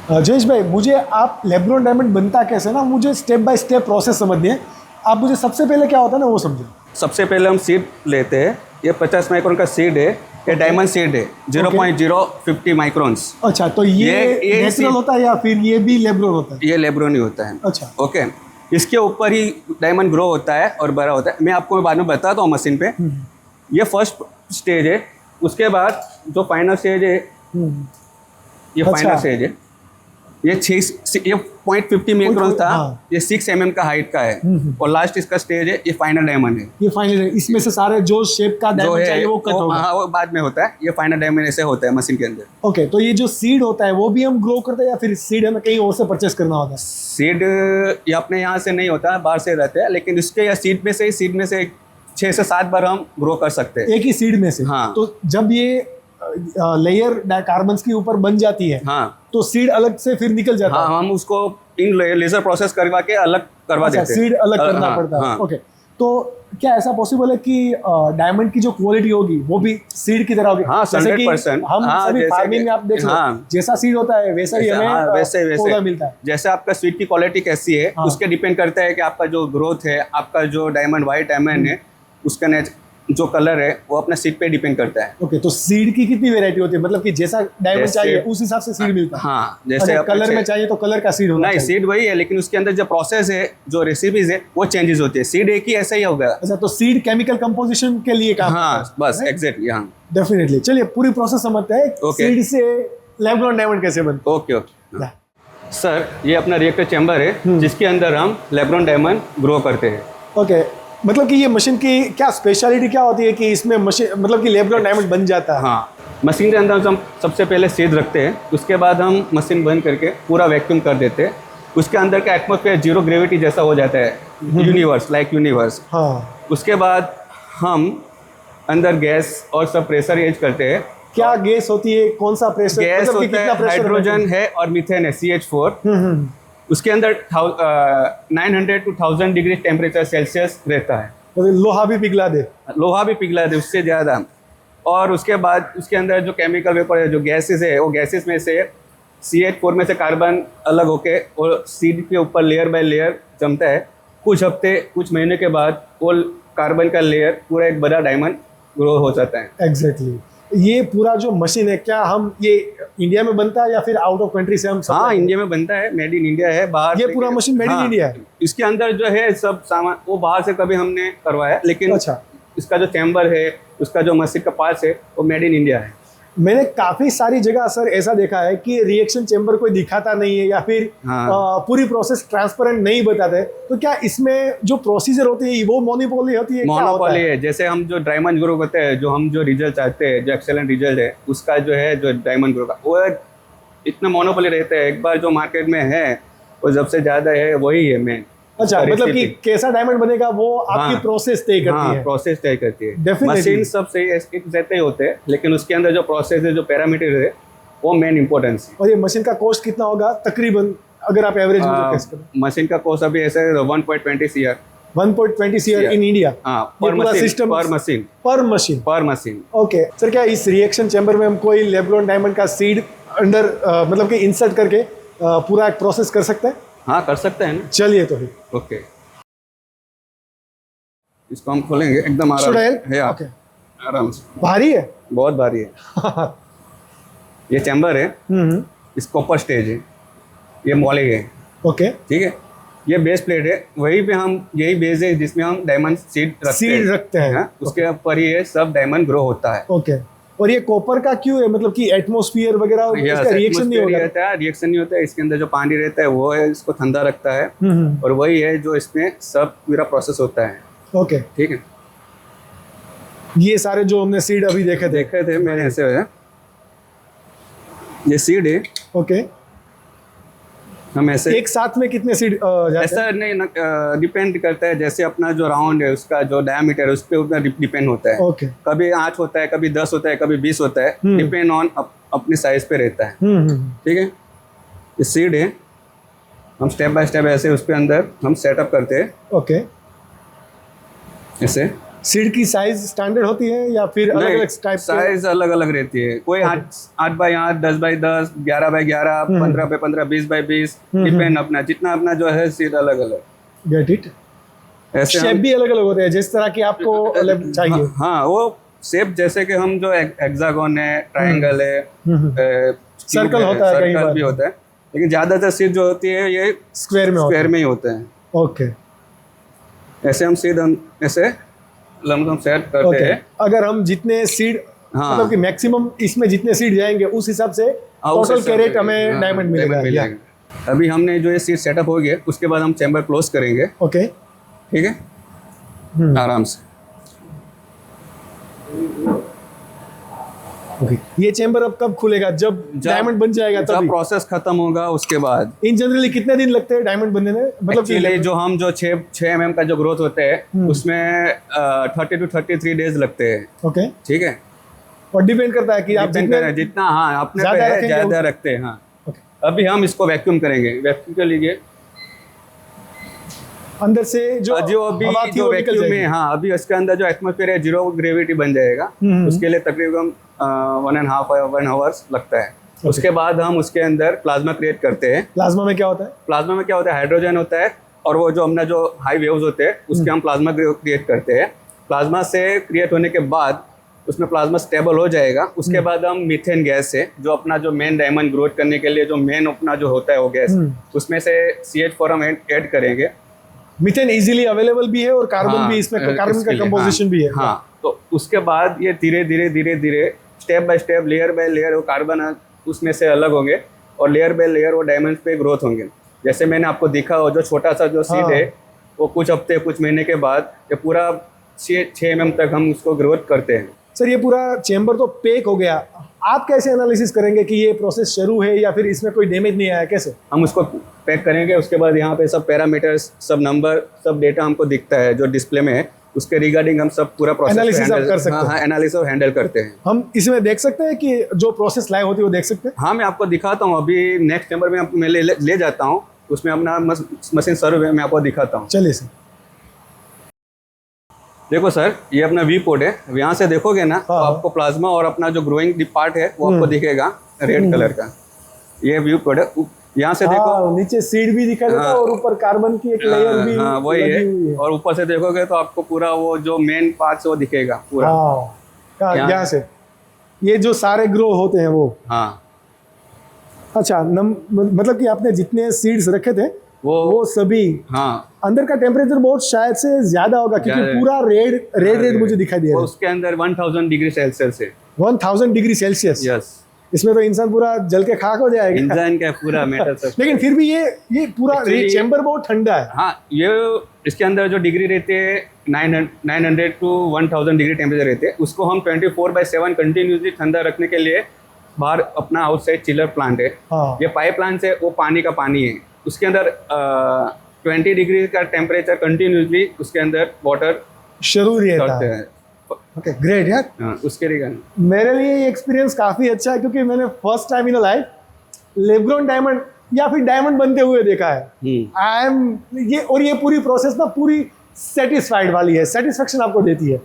जयेश भाई, मुझे आप लेब्रोन डायमंड बनता कैसे ना, मुझे स्टेप बाय स्टेप प्रोसेस समझनी है। आप मुझे सबसे पहले क्या होता है ना वो समझो। सबसे पहले हम सीड लेते हैं। ये 50 माइक्रोन का सीड है। ये डायमंड सीड है 0.050 माइक्रोन्स। अच्छा, तो ये नेचुरल होता है या फिर ये भी लेब्रोन होता है? ये लेब्रोन ही होता है। अच्छा, ओके, इसके ऊपर ही डायमंड ग्रो होता है और बड़ा होता है। मैं आपको बाद में बताता हूँ मशीन पे। ये फर्स्ट स्टेज है। उसके बाद जो फाइनल स्टेज है, ये फाइनल स्टेज है। ये 0.50 माइक्रोन था। हाँ। ये 6 mm का हाइट का है। और लास्ट इसका स्टेज है, ये फाइनल डायमंड है। ये फाइनल है, इसमें से सारे जो शेप का जो डायमंड चाहिए वो कट होगा। हाँ, वो बाद में होता है। ये फाइनल डायमंड ऐसे होता है मशीन के अंदर। ओके, तो ये जो सीड होता है वो भी हम ग्रो करते हैं या फिर सीड हमें कहीं और से परचेस करना होता है? सीड ये अपने यहाँ से नहीं होता, बाहर से रहते हैं। लेकिन इसके या सीड में से 6 से 7 बार हम ग्रो कर सकते हैं एक ही सीड में से। हाँ। तो जब ये लेयर कार्बन के ऊपर बन जाती है, हाँ, तो सीड अलग से फिर निकल जाता है। हाँ, हम उसको इन लेजर प्रोसेस करवा के अलग करवा देते हैं। सीड अलग करना हाँ, पड़ता है। हाँ। ओके, तो क्या ऐसा पॉसिबल है कि डायमंड की जो क्वालिटी होगी वो भी सीड की तरह होगी? हाँ, जैसे कि 100%। हम हाँ, सभी जैसे फार्मिंग में आप देख लो, हाँ। जैसा सीड होता है वैसा ही हमें वैसे पौधा मिलता है। जैसे आपका स्वीट की क्वालिटी कैसी है, हाँ। उसके डिपेंड करता है कि आपका जो ग्रोथ है, आपका जो डायमंड वाइट डायमंड है, उसका जो कलर है वो अपने सीड पे डिपेंड करता है। ओके, तो सीड की कितनी वेरायटी होती है? मतलब कि जैसा डायमंड चाहिए उस हिसाब से सीड मिलता है? हाँ, जैसे कलर में चाहिए तो कलर का सीड होना नहीं, चाहिए। सीड वही है, लेकिन उसके अंदर जो प्रोसेस है, जो रेसिपीज है, वो चेंजेस होती है। सीड एक ही ऐसा ही होगा। अच्छा, तो सीड केमिकल कंपोजिशन के लिए काम हाँ, करता है, बस right? एग्जैक्टली। हाँ, डेफिनेटली। चलिए पूरी प्रोसेस समझते हैं। Okay. सीड से लेब्रोन डायमंड कैसे बनता ओके है? सर, ये अपना रिएक्टर चैम्बर है जिसके अंदर हम लेब्रोन डायमंड ग्रो करते हैं। ओके, मतलब कि ये मशीन की क्या स्पेशलिटी क्या होती है कि इसमें मशीन मतलब कि लेब्रोन डायमंड बन जाता है? हाँ, मशीन के अंदर हम सबसे पहले सीड रखते हैं। उसके बाद हम मशीन बंद करके पूरा वैक्यूम कर देते हैं। उसके अंदर का एटमॉस्फेयर 0 ग्रेविटी जैसा हो जाता है, यूनिवर्स लाइक यूनिवर्स। हाँ। उसके बाद हम अंदर गैस और सब प्रेशर एज करते हैं। क्या गैस होती है? कौन सा प्रेशर? गैस मतलब कि होता कितना है, प्रेशर? हाइड्रोजन है और मीथेन है, CH4। उसके अंदर 900 to 1000 डिग्री टेम्परेचर सेल्सियस रहता है। लोहा भी पिघला दे? लोहा भी पिघला दे, उससे ज़्यादा। और उसके बाद उसके अंदर जो केमिकल वेपर है, जो गैसेस है, वो गैसेस में से CH4 में से कार्बन अलग होके और सीड के ऊपर लेयर बाय लेयर जमता है। कुछ हफ्ते, कुछ महीने के बाद वो कार्बन का लेयर पूरा एक बड़ा डायमंड ग्रो हो जाता है। एग्जैक्टली। ये पूरा जो मशीन है, क्या हम ये इंडिया में बनता है या फिर आउट ऑफ कंट्री से हम? हाँ, इंडिया में बनता है, मेड इन इंडिया है। बाहर ये पूरा मशीन मेड इन इंडिया है? इसके अंदर जो है सब सामान वो बाहर से कभी हमने करवाया, लेकिन अच्छा, इसका जो चैम्बर है, उसका जो मशीन का पार्ट्स है, वो मेड इन इंडिया है। मैंने काफी सारी जगह सर ऐसा देखा है कि रिएक्शन चैम्बर कोई दिखाता नहीं है या फिर पूरी प्रोसेस ट्रांसपेरेंट नहीं बताते। तो क्या इसमें जो प्रोसीजर होती है वो मोनोपोली होती है? मोनोपोली है। जैसे हम जो डायमंड ग्रो करते हैं, जो हम जो रिजल्ट चाहते हैं, जो एक्सेलेंट रिजल्ट है, उसका जो है जो डायमंड ग्रो का वो इतना मोनोपोली रहता है। एक बार जो मार्केट में है वो सबसे ज्यादा है, वही है मेन। अच्छा, मतलब कि कैसा डायमंड बनेगा वो आपकी प्रोसेस तय करती है? प्रोसेस तय करती है। Definitely. मशीन सब सही एक जैसे ही होते हैं, लेकिन उसके अंदर जो प्रोसेस है, जो पैरामीटर है, वो मेन इंपॉर्टेंस है। और ये मशीन का कॉस्ट कितना होगा तकरीबन, अगर आप एवरेज में कैसे करें? मशीन का कॉस्ट अभी ऐसे 1.20 CR। 1.20 CR in India? हाँ, पर मशीन। ओके सर, क्या इस रिएक्शन चैम्बर में हम कोई लेब्रोन डायमंड का सीड अंडर मतलब कि इंसर्ट करके पूरा एक प्रोसेस कर सकते हैं? हाँ, कर सकते हैं ना। चलिए तो फिर ओके, इसको हम खोलेंगे एकदम आराम है। ओके, आराम से। भारी है? बहुत भारी है। ये चैम्बर है, इस कॉपर स्टेज है, ये मॉलिंग है। ओके, ठीक है। ये बेस प्लेट है, वहीं पे हम यही बेस है जिसमें हम डायमंड सीड रखते हैं। उसके ऊपर ही ये सब डायमंड ग्रो होता है। ओके, और ये कॉपर का क्यों है? मतलब कि एटमॉस्फेयर वगैरह इसका रिएक्शन नहीं होता? रिएक्शन नहीं होता है। इसके अंदर जो पानी रहता है वो है, इसको ठंडा रखता है, और वही है जो इसमें सब पूरा प्रोसेस होता है। ओके, ठीक है। ये सारे जो हमने सीड अभी देखे थे मैंने ऐसे है, ये सीड है। ओके, हम ऐसे एक साथ में कितने सीड ऐसा नहीं डिपेंड करता है। जैसे अपना जो राउंड है, उसका जो डायमीटर है, उस पर उतना डिपेंड होता है। ओके, कभी 8 होता है, कभी 10 होता है, कभी 20 होता है, डिपेंड ऑन अपने साइज पे रहता है। ठीक है। ये सीड है, हम स्टेप बाय स्टेप ऐसे उसके अंदर हम सेटअप करते हैं। ओके, ऐसे सीड की साइज स्टैंडर्ड होती है या फिर अलग अलग टाइप साइज अलग अलग रहती है, कोई 8x8, 10x10, 11x11, 15x15, 20x20, depend अपना जितना अपना जो है सीड अलग अलग। Get it. ऐसे शेप भी अलग अलग होते हैं जिस तरह की आपको चाहिए। हाँ वो शेप जैसे कि हम जो हेक्सागोन है, ट्रायंगल है, सर्कल होता है, कई सर्कल बार भी होता है, लेकिन ज्यादातर सीड जो होती है ये स्क्वायर में ही होते हैं। ओके ऐसे हम सीड ऐसे लमसम सेट करते हैं। अगर हम जितने सीड हाँ। मतलब कि मैक्सिमम इसमें जितने सीड जाएंगे उस हिसाब से टोटल कैरेट हमें डायमंड मिलेगा। अभी हमने जो ये सीड सेटअप हो गया उसके बाद हम चैम्बर क्लोज करेंगे। ओके ठीक है, आराम से। ओके ये चैम्बर अब कब खुलेगा? जब डायमंड बन जाएगा जब तभी? प्रोसेस खत्म होगा उसके बाद। इन जनरली कितने दिन लगते हैं डायमंड बनने में? मतलब एक्चुअली जो हम जो 6 mm का जो ग्रोथ होते हैं उसमें 30 to 33 डेज लगते हैं। ओके ठीक है, और डिपेंड करता है कि आप जितना हाँ अपने पे है ज्यादा रखते हैं। हाँ अभी हम इसको वैक्यूम करेंगे। वैक्यूम के लिए अंदर से जो अभी जो वैक्यूम में हाँ अभी इसके अंदर जो एटमॉस्फेयर है 0 ग्रेविटी बन जाएगा। उसके लिए तकरीबन 1.5 आवर्स लगता है। उसके बाद हम उसके अंदर प्लाज्मा क्रिएट करते हैं। प्लाज्मा में क्या होता है? प्लाज्मा में क्या होता है, हाइड्रोजन होता है और वो जो हमने जो हाई वेव्स होते हैं उसके हम प्लाज्मा क्रिएट करते हैं। प्लाज्मा से क्रिएट होने के बाद उसमें प्लाज्मा स्टेबल हो जाएगा। उसके बाद हम मीथेन गैस से जो अपना जो मेन डायमंड ग्रोथ करने के लिए जो मेन अपना जो होता है वो गैस उसमें से CH4 हम ऐड करेंगे। मीथेन इजीली अवेलेबल भी है और कार्बन भी इसमें कार्बन का कंपोजिशन भी है। हाँ तो उसके बाद ये धीरे धीरे step by step layer by layer वो कार्बन उसमें से अलग होंगे और लेयर बाय लेयर वो डायमंड्स पे ग्रोथ होंगे। जैसे मैंने आपको दिखा हो जो छोटा सा जो सीड है वो कुछ हफ्ते कुछ महीने के बाद ये पूरा 6 mm तक हम उसको ग्रोथ करते हैं। सर ये पूरा चेम्बर तो पैक हो गया, आप कैसे एनालिसिस करेंगे कि ये प्रोसेस शुरू है या फिर इसमें कोई डैमेज नहीं आया? कैसे हम उसको पैक करेंगे? उसके बाद यहाँ पे सब पैरामीटर्स, सब नंबर, सब डेटा हमको दिखता है जो डिस्प्ले में है। उसके रिगार्डिंग हम सब पूरा प्रोसेस एनालिसिस कर सकते हैं। हाँ एनालिसिस और हैंडल करते हैं। हम इसमें देख सकते हैं कि जो प्रोसेस लाइव होती है वो देख सकते हैं? हाँ मैं आपको दिखाता हूँ। अभी नेक्स्ट चैम्बर में मैं ले जाता हूँ, उसमें अपना मशीन सर्व मैं आपको दिखाता हूँ। चलिए सर। देखो सर ये अपना वी पोर्ट है। यहाँ से देखोगे ना तो आपको प्लाज्मा और अपना जो ग्रोइंग पार्ट है वो आपको दिखेगा रेड कलर का। ये व्यू पोर्ट है। यहाँ से देखो नीचे सीड भी दिखा देता है और ऊपर कार्बन की एक लेयर भी वही है। और ऊपर से देखोगे तो आपको पूरा वो जो मेन पार्ट वो दिखेगा पूरा। यहाँ से ये जो सारे ग्रो होते हैं वो। हाँ अच्छा मतलब कि आपने जितने सीड्स रखे थे वो सभी। हाँ अंदर का टेम्परेचर बहुत शायद से ज्यादा होगा क्योंकि पूरा रेड मुझे दिखाई दे रहा है। उसके अंदर 1000 डिग्री सेल्सियस है। 1000 डिग्री सेल्सियस? यस। इसमें तो इंसान पूरा जल के खाक हो जाएगा। इंसान का पूरा मेटल सब। लेकिन फिर भी ये पूरा चैम्बर बहुत ठंडा है। हाँ ये इसके अंदर जो डिग्री रहते हैं 900 to 1000 डिग्री टेम्परेचर रहते हैं। उसको हम 24/7 कंटिन्यूसली ठंडा रखने के लिए बाहर अपना आउटसाइड चिलर प्लांट है। ये पाइप प्लांट है, वो पानी का पानी है। उसके अंदर 20 डिग्री का टेम्परेचर कंटिन्यूसली उसके अंदर वाटर शुरू रहता है। ओके ग्रेट यार। हाँ उसके लिए मेरे लिए ये एक्सपीरियंस काफ़ी अच्छा है क्योंकि मैंने first time in life lab grown diamond या फिर डायमंड बनते हुए देखा है। आई एम ये पूरी प्रोसेस ना पूरी सेटिस्फाइड वाली है, सेटिस्फेक्शन आपको देती है।